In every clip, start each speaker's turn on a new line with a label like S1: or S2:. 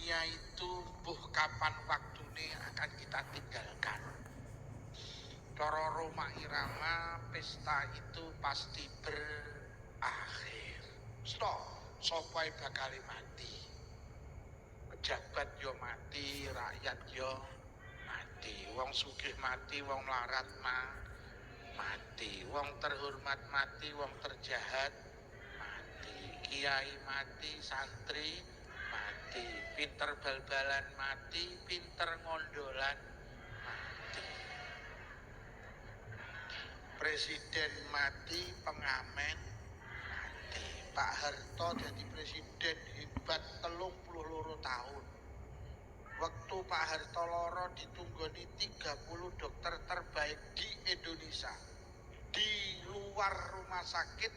S1: dunia itu buh kapan waktunya akan kita tinggalkan. Cara Roma Irama, pesta itu pasti berakhir. Sopai bakal mati. Pejabat yo mati, rakyat yo mati. Wong sugih mati, wong larat mati. Wong terhormat mati, wong terjahat mati. Kiai mati, santri mati. Pinter bal-balan mati, pinter ngondolan mati. Presiden mati, pengamen mati. Pak Harto jadi presiden hebat 32 tahun. Waktu Pak Harto loro ditunggoni 30 dokter terbaik di Indonesia. Di luar rumah sakit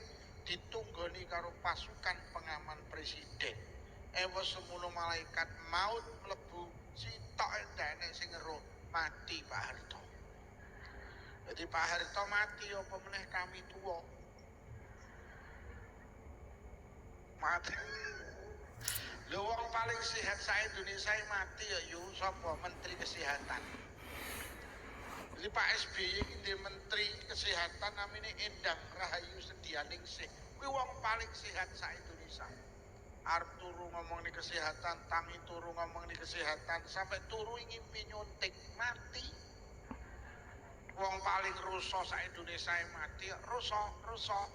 S1: ditunggoni karo pasukan pengaman presiden. Ewa semono malaikat maut mlebu sitok endane sing ngeruh mati Pak Harto. Jadi Pak Harto mati apa meneh kami tuwa. Mati. Lho wong paling sehat sa Indonesia mati ya yo sapa Menteri Kesehatan. Jadi Pak SBY iki Menteri Kesehatan namanya Endang Rahayu Sedianingsih. Kuwi wong paling sehat sa Indonesia. Arep turu ngomong nih kesehatan, tangi turu ngomong nih kesehatan, sampai turu ngimpi nyuntik mati. Wong paling rusak sa Indonesia mati, rusak.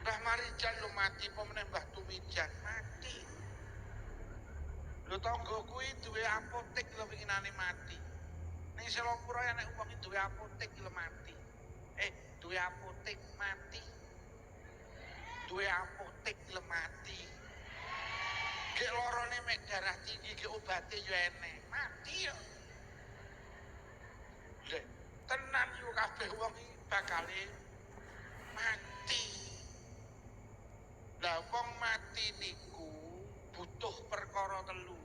S1: Mbah Marijan lo mati, pemenang Mbah Tumijan mati. Lo tonggo kuwi duwe apotek lo pinginane mati. Ning Selopuro ya nek wong duwe apotek lo mati. Duwe apotek mati. Duwe apotek lo mati. Gek lorone mek darah tinggi gek obate yo enek. Mati yo. Lek tenan yo kabeh wong iki bakale mati. Lah wong mati niku butuh perkara telu.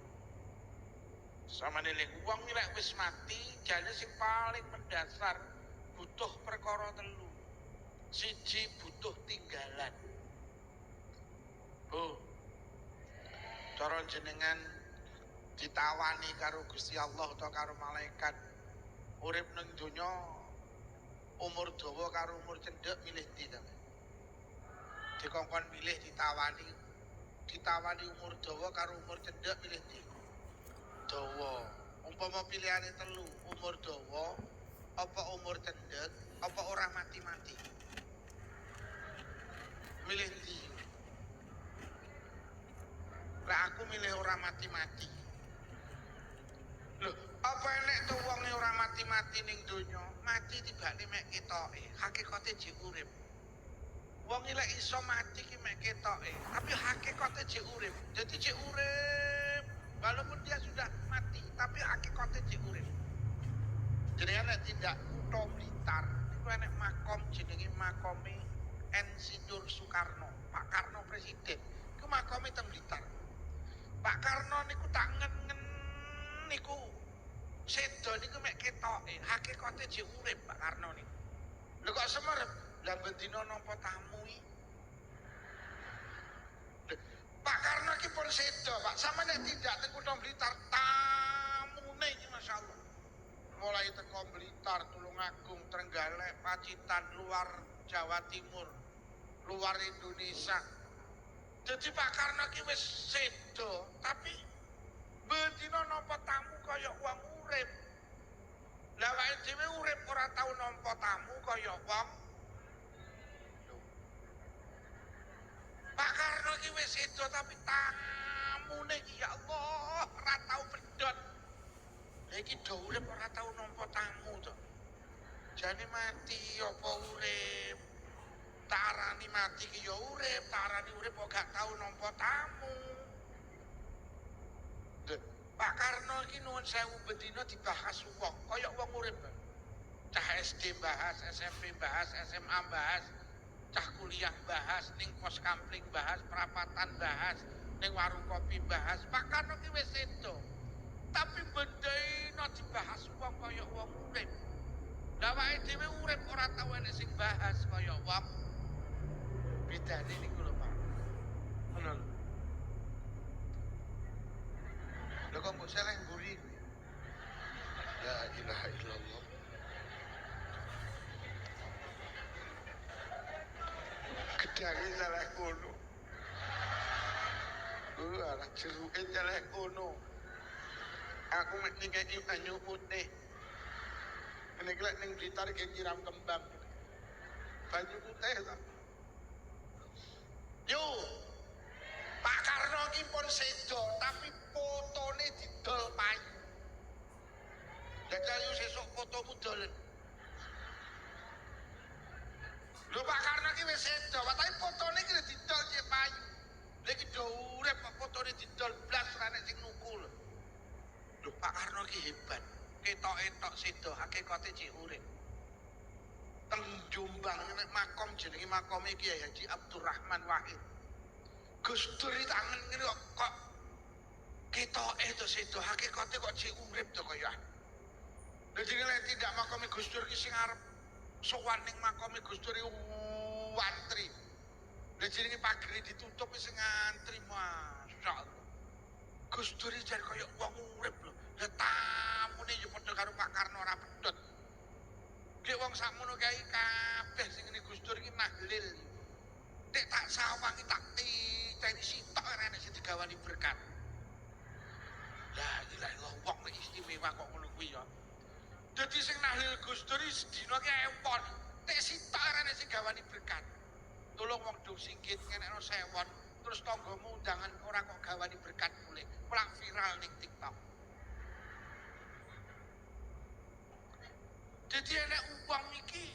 S1: Samane lek wong lek wis mati jane sing paling mendasar butuh perkara telu. Siji butuh tinggalan. Oh. Cara jenengan ditawani karo Gusti Allah utawa karo malaikat urip ning donya umur dawa karo umur cendhek milih ndi ta? Dikongkon milih ditawani umur dawa karo umur cendhek milih ndi? Dawa. Umpama pilihane telu, umur dawa apa umur cendhek apa ora mati-mati. Milih ndi? Lah aku milih ora mati-mati. Loh, apa enek tuh wonge ora mati-mati ning donya? Mati tibane mek ketoke, hakikate jek urip. Wong lek iso mati ki mek ketoke, tapi hakikate jek urip. Jadi jek urip. Walaupun dia sudah mati, tapi hakikate jek urip. Jadi nek tidak Kutha Blitar, niku enek makom jenenge makome Insinyur Soekarno, Pak Karno presiden. Iku makome teng Blitar. Pak Karno niku tak ngen niku sedo niku mek ketoke, hakikate jek urip Pak Karno niku. Lho kok semerep? Lah bendina nampa tamu iki. Pak Karno iki pun sedo, Pak. Sama nek tidak teng Kutha Blitar tamune iki masyaallah. Mulai teko Blitar, Tulungagung, Trenggalek, Pacitan, luar Jawa Timur, luar Indonesia. Jadi Pak Karno iki wis sedo, tapi bendina nampa tamu kaya wong urip. Lah awake dhewe urip ora tau nampa tamu kaya wong. Pak Karno iki wis sedo tapi tamune iki ya Allah ora tau pedhot. Lah iki do urip ora tau nampa tamu to. Jane mati apa urip? Tarani mati ki ya urip, tarani urip kok gak tau nampa tamu. Pak Karno iki nuwun sewu bendina dibahas wong, kaya wong urip. Cah SD bahas, SMP bahas, SMA bahas, cah kuliah bahas, ning pos kampling bahas, perapatan bahas, ning warung kopi bahas. Pak Karno iki wis sedo. Tapi bendina dibahas wong kaya wong urip. Lah awake dhewe urip ora tau enek sing bahas kaya wong. Bedane niku lho, Pak. Ngono lho. kok mbok seleh mburi kuwi. La ilaha illallah. Gedange seleh kono. Alah jeruke seleh kono. Aku mek ngekeki banyu putih. Nek lek ning Blitar iki nyiram kembang. Banyu putih ta. Yo. Pak Karno ki pun sedo tapi fotone didol payu. Jajal yo sesuk fotomu dolen. Lho Pak Karno ki wis sedo, tapi fotone ki didol cek payu. Lha iki do urip kok fotone didol blas ora nek sing nukul. Lho Pak Karno ki hebat. Ketok-etok sedo hakikate cek urip. Teng Jombang nek makom jenenge makome Kiai Haji Abdurrahman Wahid. Gus Dur tangan ngene kok ketoke to sedo hakikate kok cek urip to kaya. Lha jenenge lek tidak makome Gus Dur ki sing arep sowan ning makome Gus Dur wantri. Lha jenenge pagere ditutup wis ngantri masyaallah. Gus Dur jan kaya wong urip lho. Lah tamune yo padha karo Pak Karno ora pedhot. Ki wong sakmono kae kabeh sing ngene Gus Dur iki mahlil. Nek tak sawang iki tak titeni sitok ora nek sing digawani berkat. Lah ilaha illallah wong istimewa kok ngono kuwi ya. Dadi sing nahlil Gus Dur sedina ki ewon. Nek sitok ora nek sing gawani berkat. Tolong wong do singkit ngenekno sewon terus tanggamu undangan ora kok gawani berkat mulih. Mulak viral ning TikTok. Dadi enek wong iki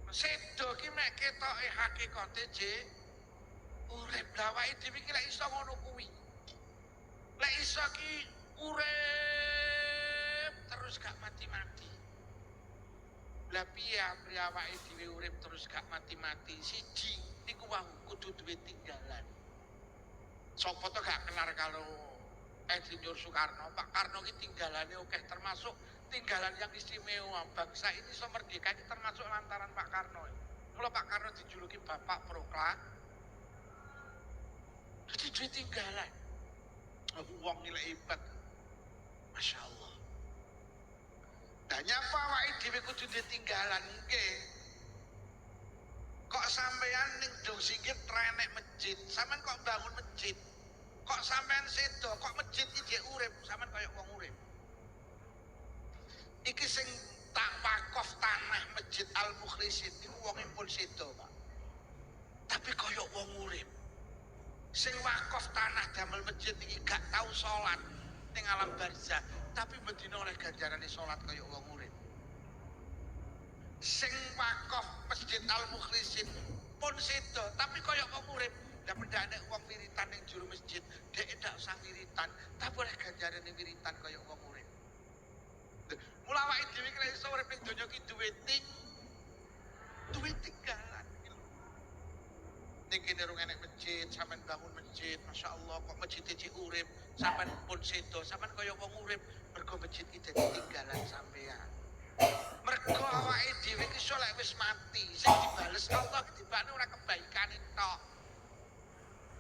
S1: sedo ki mek ketoke hakikate urip dawake dhewe iki lek iso ngono kuwi. Lek iso ki urip terus gak mati-mati. Lah piye awake dhewe urip terus gak mati-mati? Siji niku wau kudu duwe tinggalan. Sopo to gak kenal karo Insinyur Soekarno? Pak Karno ki tinggalane akeh termasuk tinggalan yang istimewa. Bangsa ini iso merdeka iki termasuk lantaran Pak Karno. Mula Pak Karno dijuluki Bapak Proklamasi. Jadi duwe tinggalan. Wong nilai hebat. Masya Allah. Nah nyapa awake dhewe kudu ditinggalan nggih. Kok sampean ning dong sikit renek masjid, sampean kok bangun masjid. Kok sampean sedo, kok masjid iki urip, sampean kaya wong urip. Iki sing tak wakaf tanah Masjid Al Mukhlisin niku wong pun sedo, Pak. Tapi kaya wong urip. Sing wakaf tanah damel masjid iki gak tau salat ning alam barzah, tapi bedina oleh ganjarane salat kaya wong urip. Sing wakaf Masjid Al Mukhlisin pun sedo, tapi kaya wong urip. Lah pendak nek wong wiritan ning juru masjid, dhek ndak usah wiritan, tapi oleh ganjarane wiritan kaya wong urip. Mula awake dhewe iki iso urip ning donya ki duwe tinggalan. Ning kene rung enek masjid, sampean bangun masjid, Masya Allah kok masjid iki urip, sampean pun sedo, sampean kaya wong urip, mergo masjid iki dadi tinggalan sampean. Mergo awake dhewe iki iso lek wis mati, sing dibales Allah tibane ora kebaikane tok.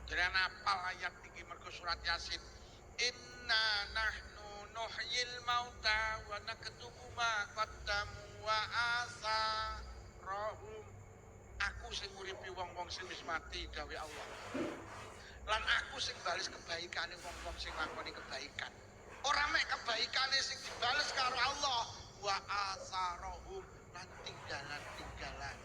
S1: Jangan apal ayat iki mergo surat Yasin. Inna nahnu nuhyil mauta wa naktubu ma qaddamu wa asarahum. Aku sing nguripi wong-wong sing wis mati dawuh Allah. Lan aku sing bales kebaikane wong-wong sing nglakoni kebaikan. Ora mek kebaikane sing dibales karo Allah, wa asarahum lan tinggalan-tinggalan.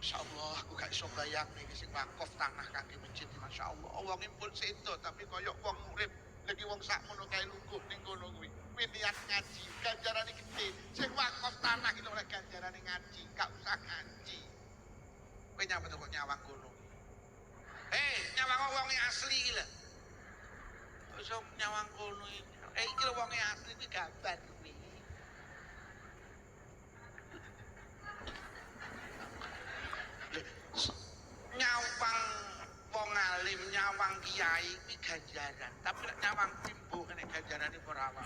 S1: Masyaallah aku gak iso bayang iki sing wakaf tanah kangge masjid. Masyaallah wong pun sedo tapi kaya wong urip. Lagi wong sakmono kae lungguh ning kono kuwi. Kuwi niat ngaji, ganjarane gede. Sing wakaf tanah iki oleh ganjarane ngaji, gak usah ngaji. Kowe nyapa kok nyawang kono. Nyawang wong asli iki lho. Iso nyawang kono iki. Iki lho wong asli iki gambar kuwi. Nyawang wong alim, nyawang kiai iki ganjaran, tapi nek nyawang bimbo kene ganjarane ora apa.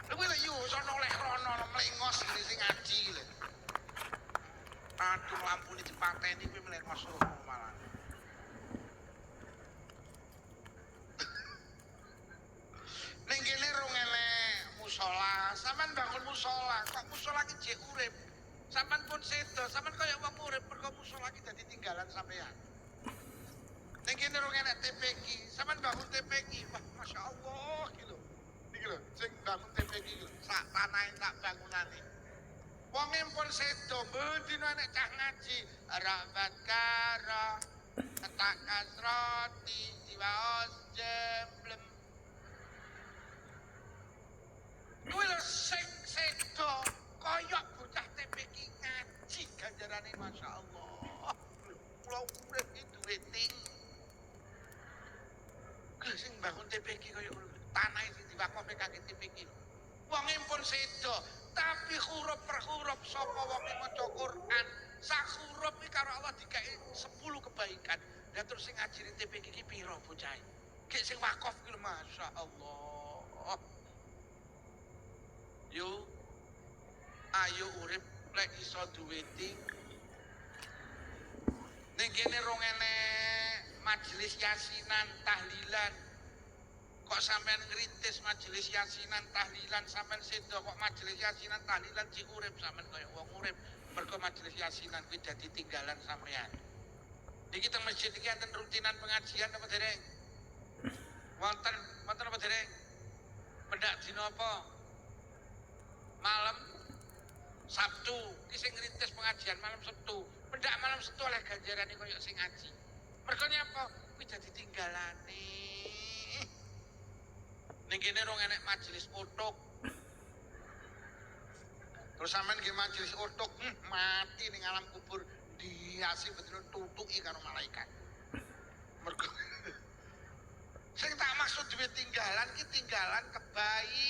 S1: Lha lek yo sono oleh rono mlengos iki sing ngaji lho. Aduh lampune dipateni kuwi mlengos malah. kok musola ki jek urip. Sampeyan pun sedo, sampeyan kaya wong urip mergo musola ki dadi tinggalan sampeyan. Ning kene rong enek TPQ, sampeyan bangun TPQ, wah Masya Allah iki lho. Iki lho, sing bangun TPQ iki lho, sak tanahe sak bangunane. Wonge pun sedo, bendina enek cah ngaji, rabat karo, tak kasroti, jiwaos jemblem. Kuwi lho sing sedo, koyok bocah TPQ ngaji ganjarane Masya Allah. Kula urip iki duwe ting. Sing bangun TPQ kaya ngono. Tanahe sing diwakofe kangge TPQ. Wonge pun sedo, tapi huruf per huruf sapa wonge maca Quran, sak huruf iki karo Allah digawe 10 kebaikan. Lah terus sing ngajine TPQ iki piro bocahe? Gek sing wakaf iki lho Masya Allah. Yo ayo urip lek iso duwe ting. Ning kene rong enek majelis yasinan tahlilan. Kok sampean ngrintis majelis yasinan tahlilan sampean sedo kok majelis yasinan tahlilan diurip sampean kaya wong urip. Mergo majelis yasinan kuwi dadi tinggalan sampean. Niki teng masjid iki enten rutinan pengajian apa dereng? Wonten apa dereng? Pendak dina apa? Malam Sabtu, ki sing ngrintis pengajian malam Sabtu. Pendak malam Sabtu oleh ganjarane koyo sing ngaji. Mergo nyapa? Kuwi dadi tinggalane. Ning kene rong enek majelis utuk. Terus sampean nggih majelis utuk, mati ning alam kubur diasi betul tutuki karo malaikat. Mergo sing tak maksud duwe tinggalan ki tinggalan kebaik.